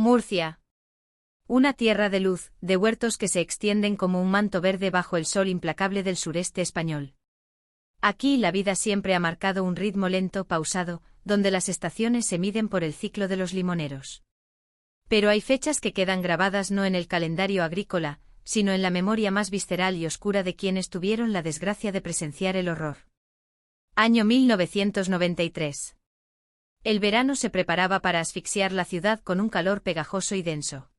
Murcia. Una tierra de luz, de huertos que se extienden como un manto verde bajo el sol implacable del sureste español. Aquí la vida siempre ha marcado un ritmo lento, pausado, donde las estaciones se miden por el ciclo de los limoneros. Pero hay fechas que quedan grabadas no en el calendario agrícola, sino en la memoria más visceral y oscura de quienes tuvieron la desgracia de presenciar el horror. Año 1993. El verano se preparaba para asfixiar la ciudad con un calor pegajoso y denso.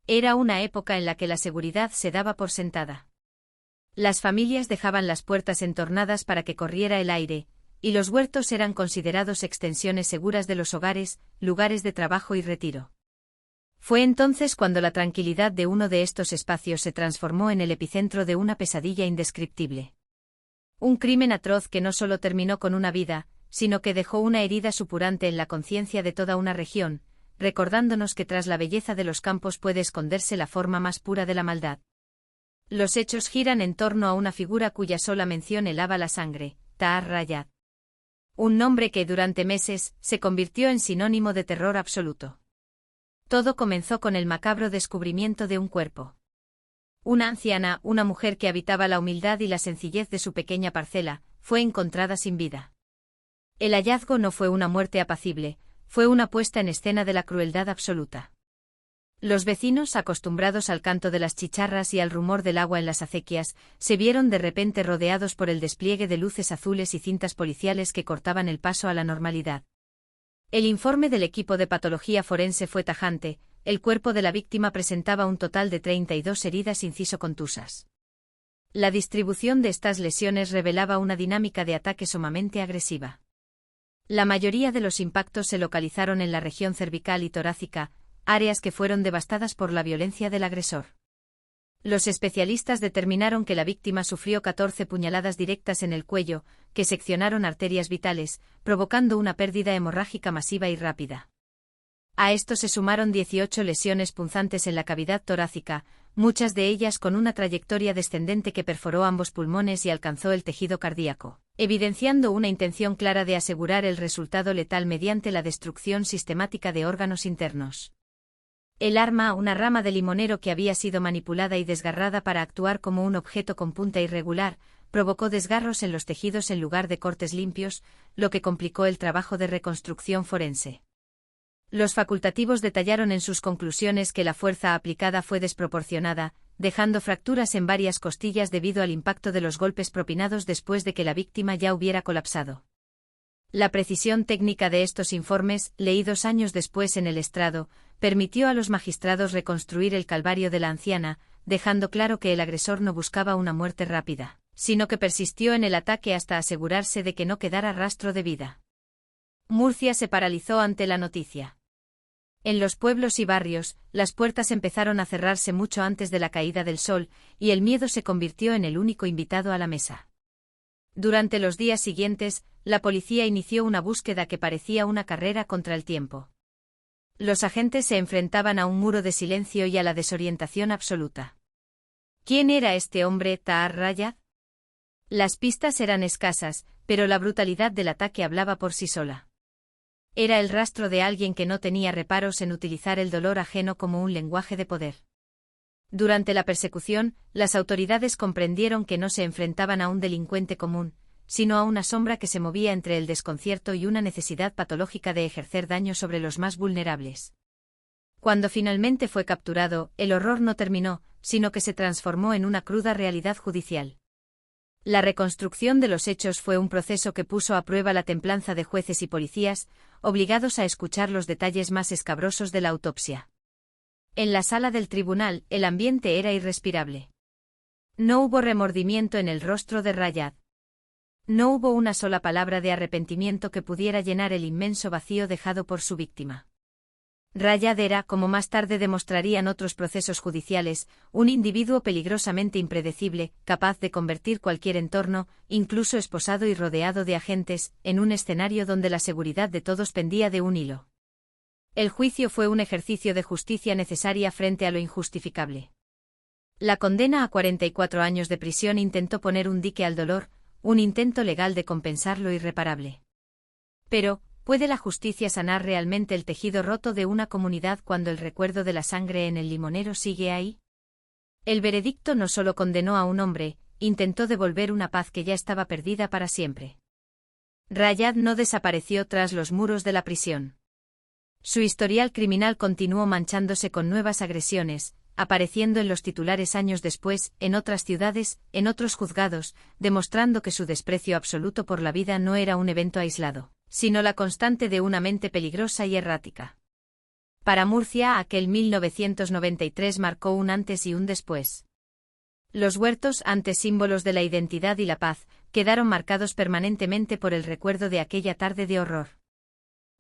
Era una época en la que la seguridad se daba por sentada. Las familias dejaban las puertas entornadas para que corriera el aire, y los huertos eran considerados extensiones seguras de los hogares, lugares de trabajo y retiro. Fue entonces cuando la tranquilidad de uno de estos espacios se transformó en el epicentro de una pesadilla indescriptible. Un crimen atroz que no solo terminó con una vida, sino que dejó una herida supurante en la conciencia de toda una región, recordándonos que tras la belleza de los campos puede esconderse la forma más pura de la maldad. Los hechos giran en torno a una figura cuya sola mención helaba la sangre, Tahar Rayad. Un nombre que durante meses se convirtió en sinónimo de terror absoluto. Todo comenzó con el macabro descubrimiento de un cuerpo. Una anciana, una mujer que habitaba la humildad y la sencillez de su pequeña parcela, fue encontrada sin vida. El hallazgo no fue una muerte apacible, fue una puesta en escena de la crueldad absoluta. Los vecinos, acostumbrados al canto de las chicharras y al rumor del agua en las acequias, se vieron de repente rodeados por el despliegue de luces azules y cintas policiales que cortaban el paso a la normalidad. El informe del equipo de patología forense fue tajante: el cuerpo de la víctima presentaba un total de 32 heridas inciso-contusas. La distribución de estas lesiones revelaba una dinámica de ataque sumamente agresiva. La mayoría de los impactos se localizaron en la región cervical y torácica, áreas que fueron devastadas por la violencia del agresor. Los especialistas determinaron que la víctima sufrió 14 puñaladas directas en el cuello, que seccionaron arterias vitales, provocando una pérdida hemorrágica masiva y rápida. A esto se sumaron 18 lesiones punzantes en la cavidad torácica, muchas de ellas con una trayectoria descendente que perforó ambos pulmones y alcanzó el tejido cardíaco, evidenciando una intención clara de asegurar el resultado letal mediante la destrucción sistemática de órganos internos. El arma, una rama de limonero que había sido manipulada y desgarrada para actuar como un objeto con punta irregular, provocó desgarros en los tejidos en lugar de cortes limpios, lo que complicó el trabajo de reconstrucción forense. Los facultativos detallaron en sus conclusiones que la fuerza aplicada fue desproporcionada, dejando fracturas en varias costillas debido al impacto de los golpes propinados después de que la víctima ya hubiera colapsado. La precisión técnica de estos informes, leídos años después en el estrado, permitió a los magistrados reconstruir el calvario de la anciana, dejando claro que el agresor no buscaba una muerte rápida, sino que persistió en el ataque hasta asegurarse de que no quedara rastro de vida. Murcia se paralizó ante la noticia. En los pueblos y barrios, las puertas empezaron a cerrarse mucho antes de la caída del sol, y el miedo se convirtió en el único invitado a la mesa. Durante los días siguientes, la policía inició una búsqueda que parecía una carrera contra el tiempo. Los agentes se enfrentaban a un muro de silencio y a la desorientación absoluta. ¿Quién era este hombre, Tahar Rayad? Las pistas eran escasas, pero la brutalidad del ataque hablaba por sí sola. Era el rastro de alguien que no tenía reparos en utilizar el dolor ajeno como un lenguaje de poder. Durante la persecución, las autoridades comprendieron que no se enfrentaban a un delincuente común, sino a una sombra que se movía entre el desconcierto y una necesidad patológica de ejercer daño sobre los más vulnerables. Cuando finalmente fue capturado, el horror no terminó, sino que se transformó en una cruda realidad judicial. La reconstrucción de los hechos fue un proceso que puso a prueba la templanza de jueces y policías, obligados a escuchar los detalles más escabrosos de la autopsia. En la sala del tribunal, el ambiente era irrespirable. No hubo remordimiento en el rostro de Rayad. No hubo una sola palabra de arrepentimiento que pudiera llenar el inmenso vacío dejado por su víctima. Rayad era, como más tarde demostrarían otros procesos judiciales, un individuo peligrosamente impredecible, capaz de convertir cualquier entorno, incluso esposado y rodeado de agentes, en un escenario donde la seguridad de todos pendía de un hilo. El juicio fue un ejercicio de justicia necesaria frente a lo injustificable. La condena a 44 años de prisión intentó poner un dique al dolor, un intento legal de compensar lo irreparable. Pero, ¿Puede la justicia sanar realmente el tejido roto de una comunidad cuando el recuerdo de la sangre en el limonero sigue ahí? El veredicto no solo condenó a un hombre, intentó devolver una paz que ya estaba perdida para siempre. Rayad no desapareció tras los muros de la prisión. Su historial criminal continuó manchándose con nuevas agresiones, apareciendo en los titulares años después, en otras ciudades, en otros juzgados, demostrando que su desprecio absoluto por la vida no era un evento aislado, sino la constante de una mente peligrosa y errática. Para Murcia, aquel 1993 marcó un antes y un después. Los huertos, antes símbolos de la identidad y la paz, quedaron marcados permanentemente por el recuerdo de aquella tarde de horror.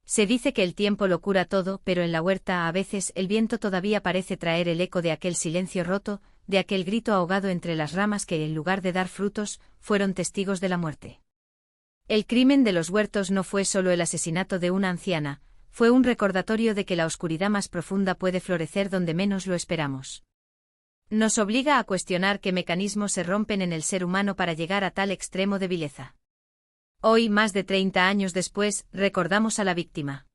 Se dice que el tiempo lo cura todo, pero en la huerta a veces el viento todavía parece traer el eco de aquel silencio roto, de aquel grito ahogado entre las ramas que, en lugar de dar frutos, fueron testigos de la muerte. El crimen de los huertos no fue solo el asesinato de una anciana, fue un recordatorio de que la oscuridad más profunda puede florecer donde menos lo esperamos. Nos obliga a cuestionar qué mecanismos se rompen en el ser humano para llegar a tal extremo de vileza. Hoy, más de 30 años después, recordamos a la víctima.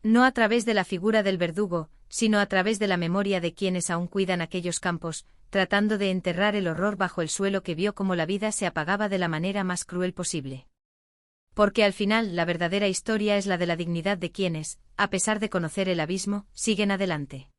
No a través de la figura del verdugo, sino a través de la memoria de quienes aún cuidan aquellos campos, tratando de enterrar el horror bajo el suelo que vio cómo la vida se apagaba de la manera más cruel posible. Porque al final la verdadera historia es la de la dignidad de quienes, a pesar de conocer el abismo, siguen adelante.